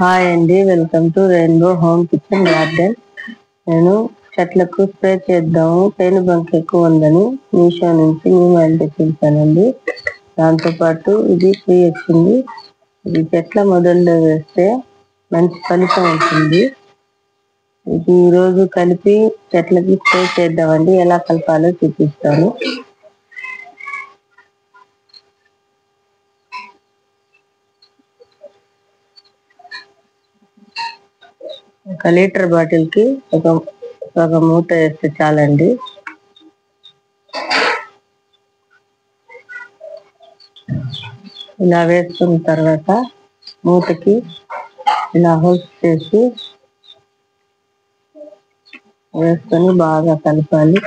Hi అండి, welcome to rainbow home kitchen garden. నేను చెట్లకు స్ప్రే చేద్దాము, పేనుబంక ఎక్కువ ఉందని మీషో నుంచి నేను తెప్పించానండి. దాంతోపాటు ఇది ఫ్రీ వచ్చింది. ఇది చెట్ల మొదల్లో వేస్తే మంచి ఫలితం ఉంటుంది. ఇది ఈరోజు కలిపి చెట్లకి స్ప్రే చేద్దామండి. ఎలా కలపాలో చూపిస్తాను. 1 లీటర్ బాటిల్ కి ఒక మూట వేస్తే చాలండి. ఇలా వేసుకున్న తర్వాత మూటకి ఇలా హోల్స్ చేసి వేసుకొని బాగా కలపాలి.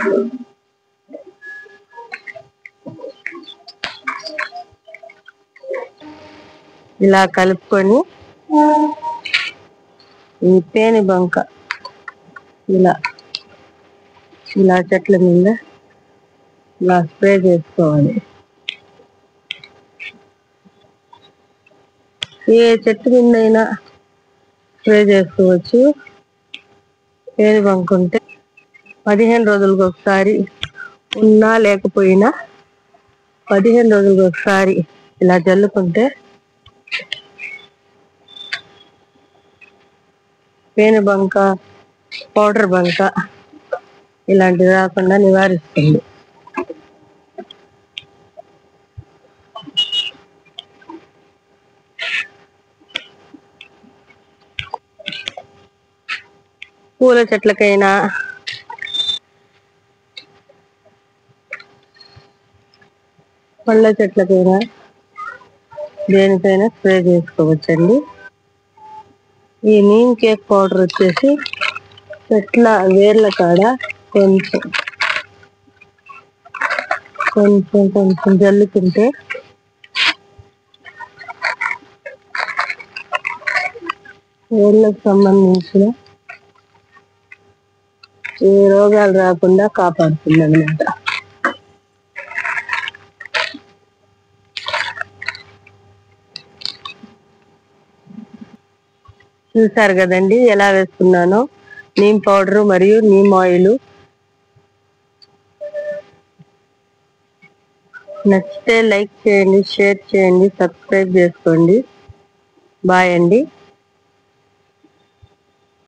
ఇలా కలుపుకొని ఈ పేనుబంక ఇలా చెట్ల మీద ఇలా స్ప్రే చేసుకోవాలి. ఏ చెట్టు మీద అయినా స్ప్రే చేసుకోవచ్చు. పేనుబంక ఉంటే 15 రోజులకు ఒకసారి ఉన్నా లేకపోయినా 15 రోజులకు ఒకసారి ఇలా జల్లుకుంటే పేనుబంక, పౌడర్ బంక ఇలాంటివి రాకుండా నివారిస్తుంది. పూల చెట్లకైనా పళ్ళ చెట్లకైనా దేనికైనా స్ప్రే చేసుకోవచ్చండి. ఈ నీమ్ కేక్ పౌడర్ వచ్చేసి చెట్ల వేర్ల కాడ కొంచెం జల్లుకుంటే వేర్లకు సంబంధించిన ఏ రోగాలు రాకుండా కాపాడుతుంది అన్నమాట. చూసారు కదండి ఎలా వేసుకున్నానో. నీమ్ పౌడర్ మరియు నీమ్ ఆయిల్. నచ్చితే లైక్ చేయండి, షేర్ చేయండి, సబ్స్క్రైబ్ చేసుకోండి. బాయ్ అండి.